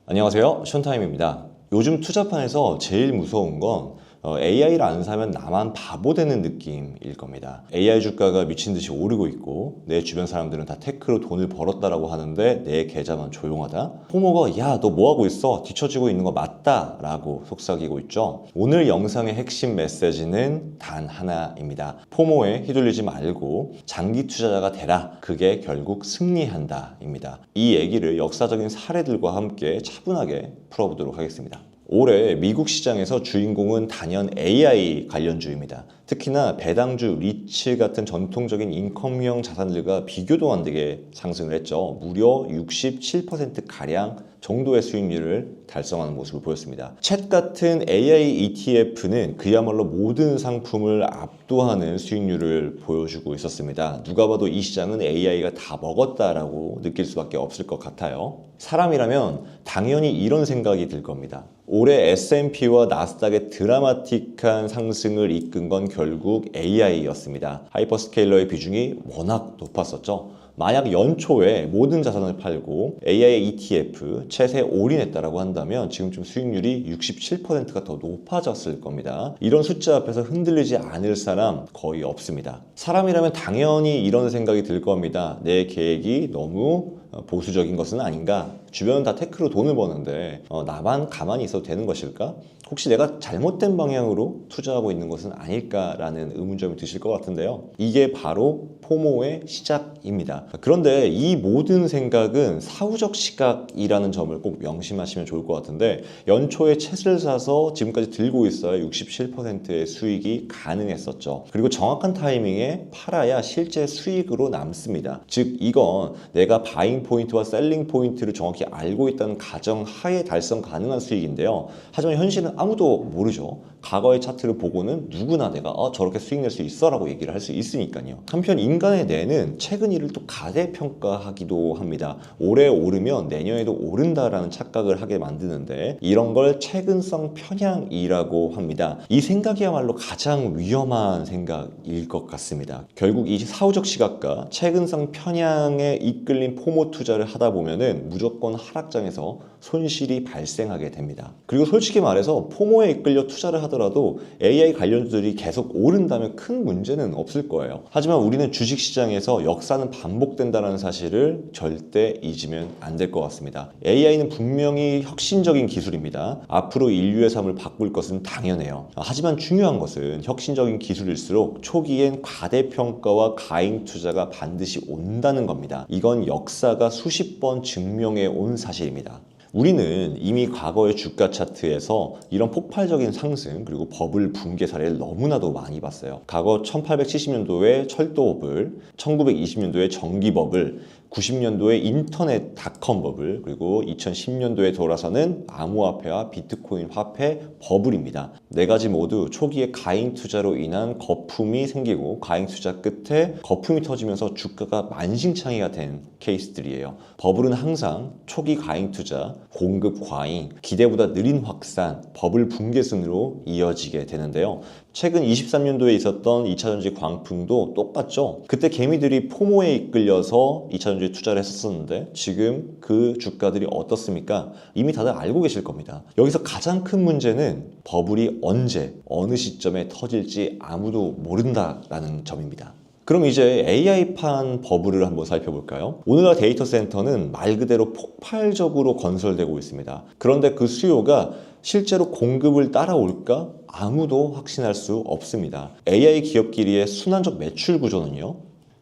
안녕하세요. 션타임입니다. 요즘 투자판에서 제일 무서운 건 AI를 안 사면 나만 바보 되는 느낌일 겁니다. AI 주가가 미친 듯이 오르고 있고 내 주변 사람들은 다 테크로 돈을 벌었다라고 하는데 내 계좌만 조용하다. 포모가 야, 너 뭐 하고 있어? 뒤처지고 있는 거 맞다 라고 속삭이고 있죠. 오늘 영상의 핵심 메시지는 단 하나입니다. 포모에 휘둘리지 말고 장기 투자자가 되라. 그게 결국 승리한다 입니다. 이 얘기를 역사적인 사례들과 함께 차분하게 풀어보도록 하겠습니다. 올해 미국 시장에서 주인공은 단연 AI 관련주입니다. 특히나 배당주, 리츠 같은 전통적인 인컴형 자산들과 비교도 안 되게 상승을 했죠. 무려 67%가량 정도의 수익률을 달성하는 모습을 보였습니다. 챗 같은 AI ETF는 그야말로 모든 상품을 압도하는 수익률을 보여주고 있었습니다. 누가 봐도 이 시장은 AI가 다 먹었다라고 느낄 수밖에 없을 것 같아요. 사람이라면 당연히 이런 생각이 들 겁니다. 올해 S&P와 나스닥의 드라마틱한 상승을 이끈 건 결국 AI였습니다. 하이퍼스케일러의 비중이 워낙 높았었죠. 만약 연초에 모든 자산을 팔고 AI ETF, 챗에 올인했다라고 한다면 지금쯤 수익률이 67%가 더 높아졌을 겁니다. 이런 숫자 앞에서 흔들리지 않을 사람 거의 없습니다. 사람이라면 당연히 이런 생각이 들 겁니다. 내 계획이 너무 보수적인 것은 아닌가? 주변은 다 테크로 돈을 버는데 나만 가만히 있어도 되는 것일까? 혹시 내가 잘못된 방향으로 투자하고 있는 것은 아닐까라는 의문점이 드실 것 같은데요. 이게 바로 포모의 시작입니다. 그런데 이 모든 생각은 사후적 시각이라는 점을 꼭 명심하시면 좋을 것 같은데 연초에 챗을 사서 지금까지 들고 있어야 67%의 수익이 가능했었죠. 그리고 정확한 타이밍에 팔아야 실제 수익으로 남습니다. 즉 이건 내가 바잉 포인트와 셀링 포인트를 정확히 알고 있다는 가정 하에 달성 가능한 수익인데요. 하지만 현실은 아무도 모르죠. 과거의 차트를 보고는 누구나 내가 저렇게 수익 낼 수 있어 라고 얘기를 할 수 있으니까요. 한편 인간의 뇌는 최근 일을 또 가대평가하기도 합니다. 올해 오르면 내년에도 오른다라는 착각을 하게 만드는데 이런 걸 최근성 편향이라고 합니다. 이 생각이야말로 가장 위험한 생각일 것 같습니다. 결국 이 사후적 시각과 최근성 편향에 이끌린 포모 투자를 하다 보면은 무조건 하락장에서 손실이 발생하게 됩니다. 그리고 솔직히 말해서 포모에 이끌려 투자를 하더라도 AI 관련주들이 계속 오른다면 큰 문제는 없을 거예요. 하지만 우리는 주식시장에서 역사는 반복된다는 사실을 절대 잊으면 안 될 것 같습니다. AI는 분명히 혁신적인 기술입니다. 앞으로 인류의 삶을 바꿀 것은 당연해요. 하지만 중요한 것은 혁신적인 기술일수록 초기엔 과대평가와 가잉 투자가 반드시 온다는 겁니다. 이건 역사가 수십 번 증명해 온 사실입니다. 우리는 이미 과거의 주가 차트에서 이런 폭발적인 상승 그리고 버블 붕괴 사례를 너무나도 많이 봤어요. 과거 1870년도에 철도 버블, 1920년도에 전기 버블, 90년도에 인터넷 닷컴 버블, 그리고 2010년도에 돌아서는 암호화폐와 비트코인 화폐 버블입니다. 네 가지 모두 초기에 가잉 투자로 인한 거품이 생기고 가잉 투자 끝에 거품이 터지면서 주가가 만신창이가 된 케이스들이에요. 버블은 항상 초기 가잉 투자, 공급 과잉, 기대보다 느린 확산, 버블 붕괴 순으로 이어지게 되는데요. 최근 23년도에 있었던 2차전지 광풍도 똑같죠. 그때 개미들이 포모에 이끌려서 2차전지에 투자를 했었는데 지금 그 주가들이 어떻습니까? 이미 다들 알고 계실 겁니다. 여기서 가장 큰 문제는 버블이 언제, 어느 시점에 터질지 아무도 모른다라는 점입니다. 그럼 이제 AI판 버블을 한번 살펴볼까요? 오늘날 데이터 센터는 말 그대로 폭발적으로 건설되고 있습니다. 그런데 그 수요가 실제로 공급을 따라올까? 아무도 확신할 수 없습니다. AI 기업끼리의 순환적 매출 구조는요?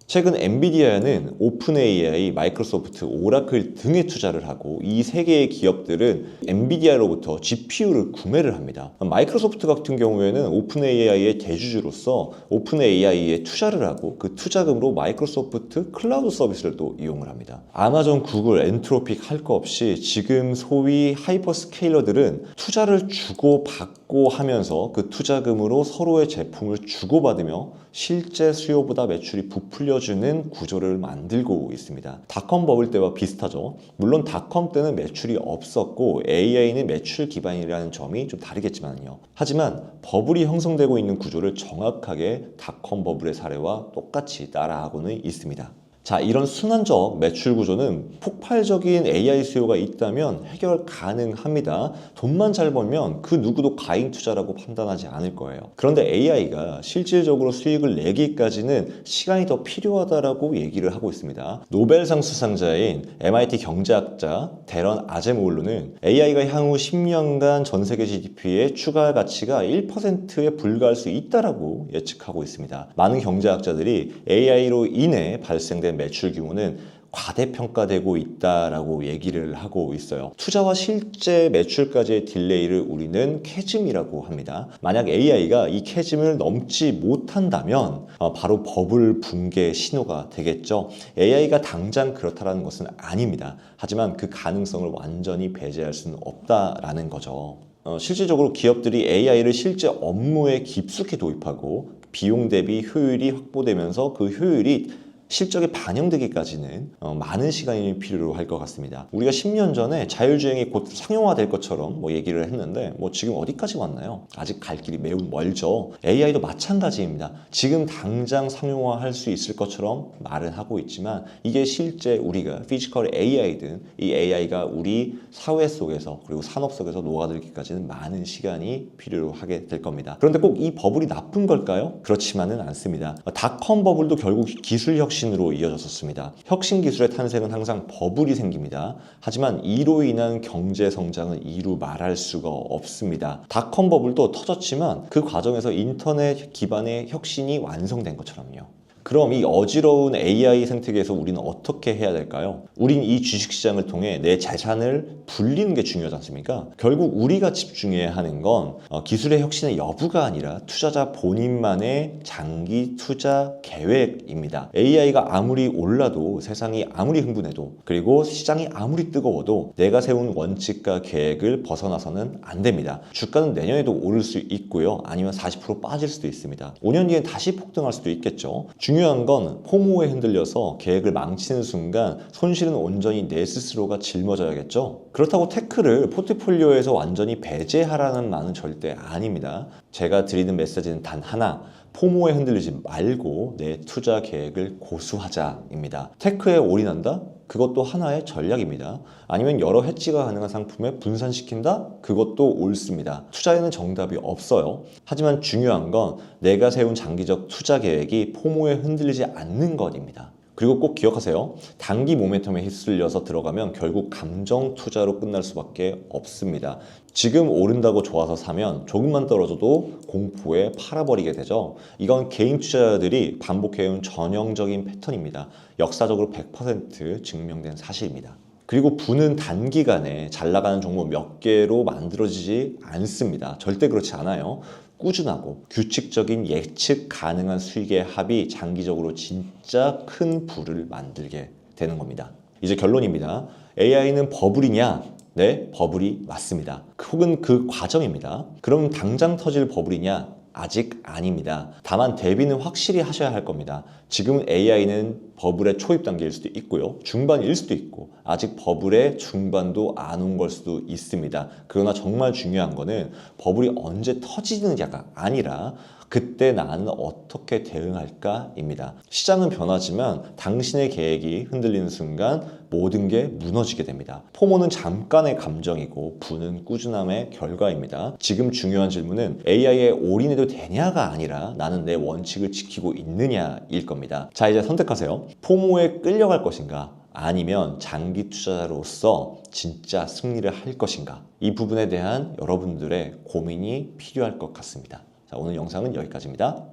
최근 엔비디아는 오픈 AI, 마이크로소프트, 오라클 등에 투자를 하고 이 세 개의 기업들은 엔비디아로부터 GPU를 구매를 합니다. 마이크로소프트 같은 경우에는 오픈 AI의 대주주로서 오픈 AI에 투자를 하고 그 투자금으로 마이크로소프트 클라우드 서비스를 또 이용을 합니다. 아마존, 구글, 엔트로픽 할 거 없이 지금 소위 하이퍼스케일러들은 투자를 주고받고 하면서 그 투자금으로 서로의 제품을 주고받으며 실제 수요보다 매출이 부풀려주는 구조를 만들고 있습니다. 닷컴 버블 때와 비슷하죠. 물론 닷컴 때는 매출이 없었고 AI는 매출 기반이라는 점이 좀 다르겠지만요. 하지만 버블이 형성되고 있는 구조를 정확하게 닷컴 버블의 사례와 똑같이 따라하고는 있습니다. 자, 이런 순환적 매출 구조는 폭발적인 AI 수요가 있다면 해결 가능합니다. 돈만 잘 벌면 그 누구도 가잉 투자라고 판단하지 않을 거예요. 그런데 AI가 실질적으로 수익을 내기까지는 시간이 더 필요하다라고 얘기를 하고 있습니다. 노벨상 수상자인 MIT 경제학자 데런 아제모울로는 AI가 향후 10년간 전 세계 GDP의 추가 가치가 1%에 불과할 수 있다라고 예측하고 있습니다. 많은 경제학자들이 AI로 인해 발생된 매출 규모는 과대평가되고 있다라고 얘기를 하고 있어요. 투자와 실제 매출까지의 딜레이를 우리는 캐즘이라고 합니다. 만약 AI가 이 캐즘을 넘지 못한다면 바로 버블 붕괴 신호가 되겠죠. AI가 당장 그렇다는 것은 아닙니다. 하지만 그 가능성을 완전히 배제할 수는 없다라는 거죠. 실질적으로 기업들이 AI를 실제 업무에 깊숙이 도입하고 비용 대비 효율이 확보되면서 그 효율이 실적에 반영되기까지는 많은 시간이 필요로 할 것 같습니다. 우리가 10년 전에 자율주행이 곧 상용화될 것처럼 얘기를 했는데 지금 어디까지 왔나요? 아직 갈 길이 매우 멀죠. AI도 마찬가지입니다. 지금 당장 상용화할 수 있을 것처럼 말은 하고 있지만 이게 실제 우리가 피지컬 AI든 이 AI가 우리 사회 속에서 그리고 산업 속에서 녹아들기까지는 많은 시간이 필요로 하게 될 겁니다. 그런데 꼭 이 버블이 나쁜 걸까요? 그렇지만은 않습니다. 닷컴 버블도 결국 기술 혁신으로 이어졌었습니다. 혁신 기술의 탄생은 항상 버블이 생깁니다. 하지만 이로 인한 경제 성장은 이루 말할 수가 없습니다. 닷컴 버블도 터졌지만 그 과정에서 인터넷 기반의 혁신이 완성된 것처럼요. 그럼 이 어지러운 AI 생태계에서 우리는 어떻게 해야 될까요? 우린 이 주식시장을 통해 내 재산을 불리는 게 중요하지 않습니까? 결국 우리가 집중해야 하는 건 기술의 혁신의 여부가 아니라 투자자 본인만의 장기 투자 계획입니다. AI가 아무리 올라도 세상이 아무리 흥분해도 그리고 시장이 아무리 뜨거워도 내가 세운 원칙과 계획을 벗어나서는 안 됩니다. 주가는 내년에도 오를 수 있고요. 아니면 40% 빠질 수도 있습니다. 5년 뒤엔 다시 폭등할 수도 있겠죠. 중요한 건 포모에 흔들려서 계획을 망치는 순간 손실은 온전히 내 스스로가 짊어져야겠죠. 그렇다고 테크를 포트폴리오에서 완전히 배제하라는 말은 절대 아닙니다. 제가 드리는 메시지는 단 하나, 포모에 흔들리지 말고 내 투자 계획을 고수하자입니다. 테크에 올인한다? 그것도 하나의 전략입니다. 아니면 여러 해지가 가능한 상품에 분산시킨다? 그것도 옳습니다. 투자에는 정답이 없어요. 하지만 중요한 건 내가 세운 장기적 투자 계획이 포모에 흔들리지 않는 것입니다. 그리고 꼭 기억하세요. 단기 모멘텀에 휩쓸려서 들어가면 결국 감정 투자로 끝날 수밖에 없습니다. 지금 오른다고 좋아서 사면 조금만 떨어져도 공포에 팔아버리게 되죠. 이건 개인 투자자들이 반복해온 전형적인 패턴입니다. 역사적으로 100% 증명된 사실입니다. 그리고 부는 단기간에 잘 나가는 종목 몇 개로 만들어지지 않습니다. 절대 그렇지 않아요. 꾸준하고 규칙적인 예측 가능한 수익의 합이 장기적으로 진짜 큰 부를 만들게 되는 겁니다. 이제 결론입니다. AI는 버블이냐? 네, 버블이 맞습니다. 혹은 그 과정입니다. 그럼 당장 터질 버블이냐? 아직 아닙니다. 다만 대비는 확실히 하셔야 할 겁니다. 지금 AI는 버블의 초입 단계일 수도 있고요. 중반일 수도 있고 아직 버블의 중반도 안 온 걸 수도 있습니다. 그러나 정말 중요한 거는 버블이 언제 터지느냐가 아니라 그때 나는 어떻게 대응할까입니다. 시장은 변하지만 당신의 계획이 흔들리는 순간 모든 게 무너지게 됩니다. 포모는 잠깐의 감정이고 부는 꾸준함의 결과입니다. 지금 중요한 질문은 AI에 올인해도 되냐가 아니라 나는 내 원칙을 지키고 있느냐일 겁니다. 자, 이제 선택하세요. 포모에 끌려갈 것인가? 아니면 장기 투자자로서 진짜 승리를 할 것인가? 이 부분에 대한 여러분들의 고민이 필요할 것 같습니다. 자, 오늘 영상은 여기까지입니다.